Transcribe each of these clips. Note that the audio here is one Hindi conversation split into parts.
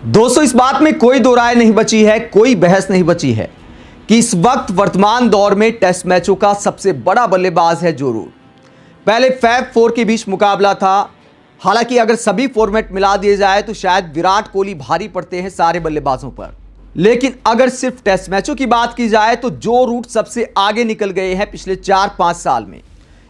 दोस्तों, इस बात में कोई दो राय नहीं बची है, कोई बहस नहीं बची है कि इस वक्त वर्तमान दौर में टेस्ट मैचों का सबसे बड़ा बल्लेबाज है जो रूट। पहले फैब 4 के बीच मुकाबला था। हालांकि अगर सभी फॉर्मेट मिला दिए जाए तो शायद विराट कोहली भारी पड़ते हैं सारे बल्लेबाजों पर, लेकिन अगर सिर्फ टेस्ट मैचों की बात की जाए तो जो रूट सबसे आगे निकल गए हैं पिछले 4-5 साल में।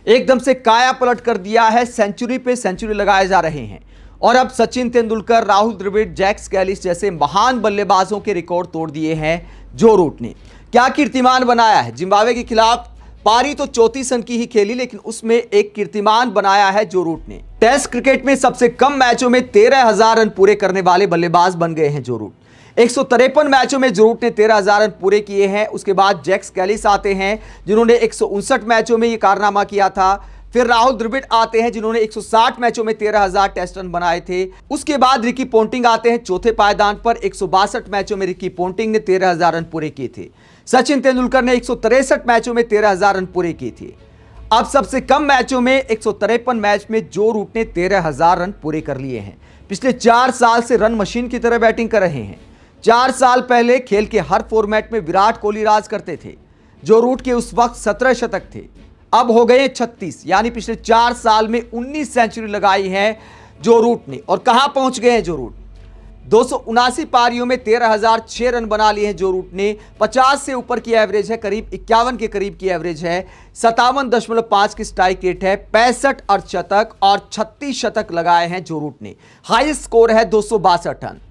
एकदम से काया पलट कर दिया है, सेंचुरी पे सेंचुरी लगाए जा रहे हैं और अब सचिन तेंदुलकर, राहुल द्रविड़, जैक कैलिस जैसे महान बल्लेबाजों के रिकॉर्ड तोड़ दिए हैं जो रूट ने। क्या कीर्तिमान बनाया है। जिम्बाब्वे के खिलाफ पारी तो 34 रन की ही खेली, लेकिन उसमें एक कीर्तिमान बनाया है जो रूट ने। टेस्ट क्रिकेट में सबसे कम मैचों में 13,000 रन पूरे करने वाले बल्लेबाज बन गए हैं जो रूट। 153 मैचों में जो रूट ने 13,000 रन पूरे किए हैं। उसके बाद जैक कैलिस आते हैं जिन्होंने 159 मैचों में यह कारनामा किया था। फिर राहुल द्रविड़ आते हैं जिन्होंने 160 मैचों में 13,000 टेस्ट रन बनाए थे। उसके बाद रिकी पोंटिंग आते हैं चौथे पायदान पर। 162 मैचों में रिकी पोंटिंग ने 13,000 रन पूरे किए थे। सचिन तेंदुलकर ने 163 मैचों में 13,000 रन पूरे किए थे। अब सबसे कम मैचों में 153 मैच में जो रूट ने 13,000 रन पूरे कर लिए हैं। पिछले 4 साल से रन मशीन की तरह बैटिंग कर रहे हैं। 4 साल पहले खेल के हर फॉर्मेट में विराट कोहली राज करते थे। जो रूट के उस वक्त 17 शतक थे, अब हो गए 36, यानी पिछले 4 साल में 19 सेंचुरी लगाई है जो रूट ने। और कहां पहुंच गए हैं जो रूट। 279 पारियों में 13,006 रन बना लिए हैं जो रूट ने। 50 से ऊपर की एवरेज है, करीब 51 के करीब की एवरेज है। 57.5 की स्ट्राइक रेट है। 65 अर्धशतक और 36 शतक लगाए हैं जो रूट ने। हाईएस्ट स्कोर है 262 रन।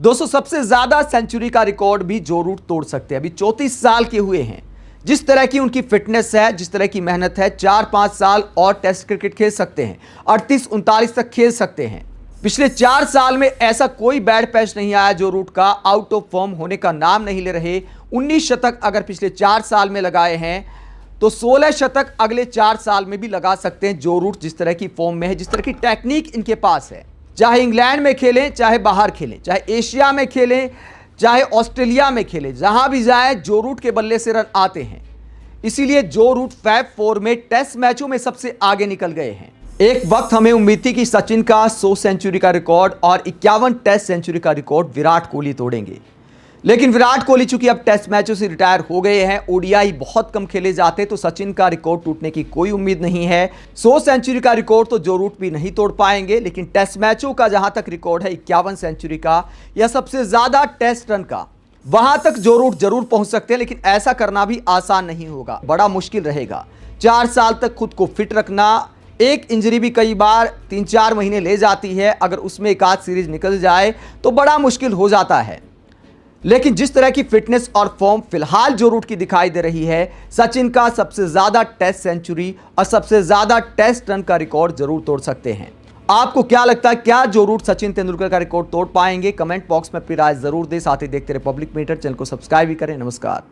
दोस्तों, सबसे ज्यादा सेंचुरी का रिकॉर्ड भी जो रूट तोड़ सकते हैं। अभी 34 साल के हुए हैं। जिस तरह की उनकी फिटनेस है, जिस तरह की मेहनत है, 4-5 साल और टेस्ट क्रिकेट खेल सकते हैं। 38-39 तक खेल सकते हैं। पिछले 4 साल में ऐसा कोई बैड पैच नहीं आया जो रूट का आउट ऑफ फॉर्म होने का नाम नहीं ले रहे। 19 शतक अगर पिछले 4 साल में लगाए हैं तो 16 शतक अगले 4 साल में भी लगा सकते हैं जो रूट जिस तरह की फॉर्म में है, जिस तरह की टेक्निक इनके पास है। चाहे इंग्लैंड में खेलें, चाहे बाहर खेलें, चाहे एशिया में खेलें, चाहे ऑस्ट्रेलिया में खेलें, जहां भी जाए जो रूट के बल्ले से रन आते हैं। इसीलिए जो रूट फैब 4 में टेस्ट मैचों में सबसे आगे निकल गए हैं। एक वक्त हमें उम्मीद थी कि सचिन का 100 सेंचुरी का रिकॉर्ड और 51 टेस्ट सेंचुरी का रिकॉर्ड विराट कोहली तोड़ेंगे, लेकिन विराट कोहली चूंकि अब टेस्ट मैचों से रिटायर हो गए हैं, ओडीआई बहुत कम खेले जाते, तो सचिन का रिकॉर्ड टूटने की कोई उम्मीद नहीं है। 100 सेंचुरी का रिकॉर्ड तो जो रूट भी नहीं तोड़ पाएंगे, लेकिन टेस्ट मैचों का जहां तक रिकॉर्ड है 51 सेंचुरी का या सबसे ज्यादा टेस्ट रन का, वहां तक जो रूट जरूर पहुंच सकते हैं। लेकिन ऐसा करना भी आसान नहीं होगा, बड़ा मुश्किल रहेगा। 4 साल तक खुद को फिट रखना, एक इंजरी भी कई बार 3-4 महीने ले जाती है। अगर उसमें एक आध सीरीज निकल जाए तो बड़ा मुश्किल हो जाता है। लेकिन जिस तरह की फिटनेस और फॉर्म फिलहाल जो रूट की दिखाई दे रही है, सचिन का सबसे ज्यादा टेस्ट सेंचुरी और सबसे ज्यादा टेस्ट रन का रिकॉर्ड जरूर तोड़ सकते हैं। आपको क्या लगता है, क्या जो रूट सचिन तेंदुलकर का रिकॉर्ड तोड़ पाएंगे? कमेंट बॉक्स में अपनी राय जरूर दें। साथ ही देखते रहे पब्लिक मीटर, चैनल को सब्सक्राइब भी करें। नमस्कार।